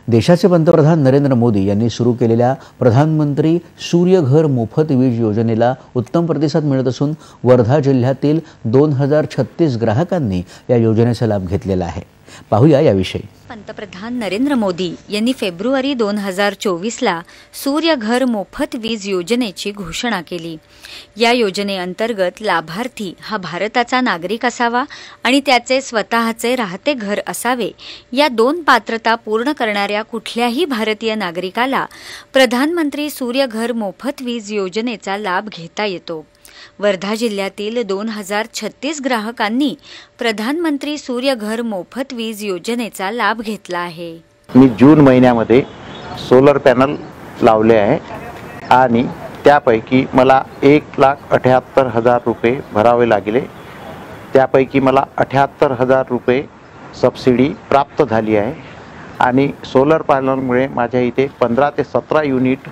देशाचे पंतप्रधान नरेंद्र मोदी यांनी सुरू केलेल्या प्रधानमंत्री सूर्यघर मोफत वीज योजनेला उत्तम प्रतिसाद मिळत असून वर्धा जिल्ह्यातील 2036 ग्राहकांनी या योजनेचा लाभ घेतलेला आहे। पाहूया याविषयी। पंतप्रधान नरेंद्र मोदी यांनी फेब्रुवारी 2024 ला सूर्यघर मोफत वीज योजनेची घोषणा केली। या योजनेअंतर्गत लाभार्थी हा भारताचा नागरिक असावा आणि त्याचे स्वतःचे राहते घर असावे। या दोन पात्रता पूर्ण करणाऱ्या कुठल्याही भारतीय नागरिकाला प्रधानमंत्री सूर्यघर मोफत वीज योजनेचा लाभ घेता येतो। वर्धा जिल्ह्यातील 2036 ग्राहकांनी प्रधानमंत्री सूर्यघर मोफत वीज योजनेचा लाभ घेतला आहे। मी जून महिन्यामध्ये सोलर पॅनल लावले आहे आणि त्यापैकी मला 1,78,000 रुपये भरावे लागले। त्यापैकी मला 78,000 रुपये सबसिडी प्राप्त झाली आहे आणि सोलर पॅनलमुळे माझ्या इथे 15 ते 17 युनिट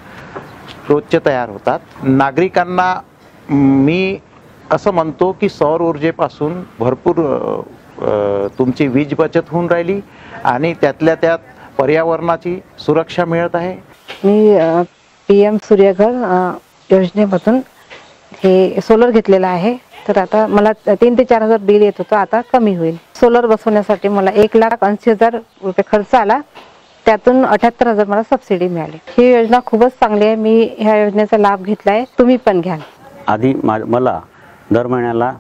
रोजचे तयार होतात। नागरिकांना मी असं म्हणतो की सौर ऊर्जेपासून भरपूर तुमची वीज बचत होऊन राहिली आणि त्यातल्या त्यात पर्यावरणाची सुरक्षा मिळत आहे। मी PM सूर्यघर योजनेमधून हे सोलर घेतलेला आहे। तर आता मला 3 ते 4,000 बिल येत होतं, आता कमी होईल। सोलर बसवण्यासाठी मला 1,80,000 रुपये खर्च आला, त्यातून 78,000 मला सबसिडी मिळाली। ही योजना खूपच चांगली आहे। मी ह्या योजनेचा लाभ घेतलाय, तुम्ही पण घ्या। आधी मला दर महिन्याला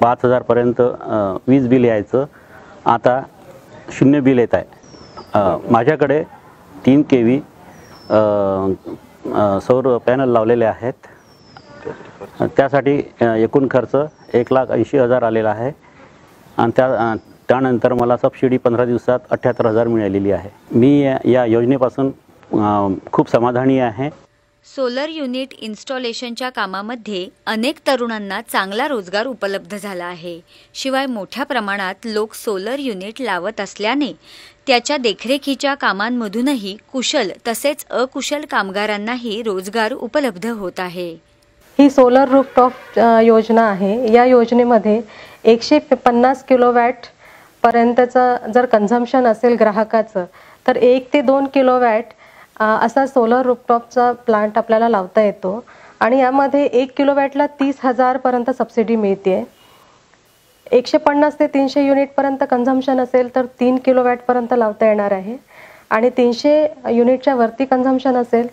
5,000 पर्यंत वीज बिल यायचं, आता 0 बिल येत आहे। माझ्याकडे 3 kV सौर पॅनल लावलेले आहेत। त्यासाठी एकूण खर्च 1,80,000 आलेला आहे आणि त्यानंतर मला सबसिडी 15 दिवसात 78,000 मिळालेली आहे। मी या योजनेपासून खूप समाधानी आहे। सोलर युनिट इन्स्टॉलेशनच्या कामामध्ये अनेक तरुणांना चांगला रोजगार उपलब्ध झाला आहे। शिवाय मोठ्या प्रमाणात लोक सोलर युनिट लावत असल्याने त्याच्या देखरेखीच्या कामांमधूनही कुशल तसेच अकुशल कामगारांनाही रोजगार उपलब्ध होत आहे। ही सोलर रूफटॉप योजना आहे। या योजनेमध्ये 150 किलोवॅट पर्यंतचं जर कन्झम्पशन असेल ग्राहकाचं, तर 1 ते 2 किलोवॅट असा सोलर रूफटॉपचा प्लांट आपल्याला लावता येतो आणि यामध्ये 1 किलोवॅटला 30,000 पर्यंत सबसिडी मिळते। 150 ते 300 युनिट पर्यंत कन्झम्पशन असेल तर 3 किलोवॅट पर्यंत लावता येणार आहे आणि 300 युनिटच्या वरती कन्झम्पशन असेल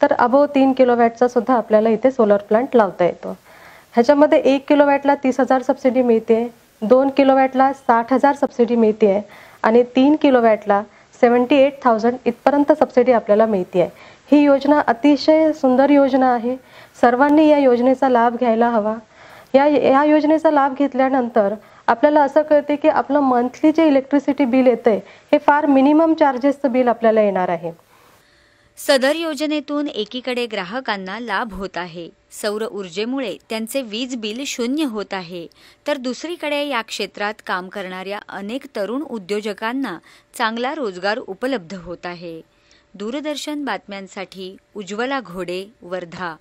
तर अबोव 3 किलोवॅटचा सुद्धा आपल्याला इथे सोलर प्लांट लावता येतो। ह्याच्यामध्ये 1 किलोवॅटला 30,000 सबसिडी मिळते, 2 किलोवॅटला 60,000 सबसिडी मिळते आणि 3 किलोवॅटला 78,000 इथपर्यंत सबसिडी आपल्याला मिळते आहे। ही योजना अतिशय सुंदर योजना आहे। सर्वांनी या योजनेचा लाभ घ्यायला हवा। या योजनेचा लाभ घेतल्यानंतर आपल्याला असं कळते की आपलं मंथली जे इलेक्ट्रिसिटी बिल येते हे फार मिनिमम चार्जेसचं बिल आपल्याला येणार आहे। सदर योजनेतून एकीकडे ग्राहकांना लाभ होत आहे, सौर ऊर्जेमुळे त्यांचे वीज बिल 0 होत आहे, तर दुसरीकडे या क्षेत्रात काम करणाऱ्या अनेक तरुण उद्योजकांना चांगला रोजगार उपलब्ध होत आहे। दूरदर्शन बातम्यांसाठी उज्ज्वला घोडे, वर्धा।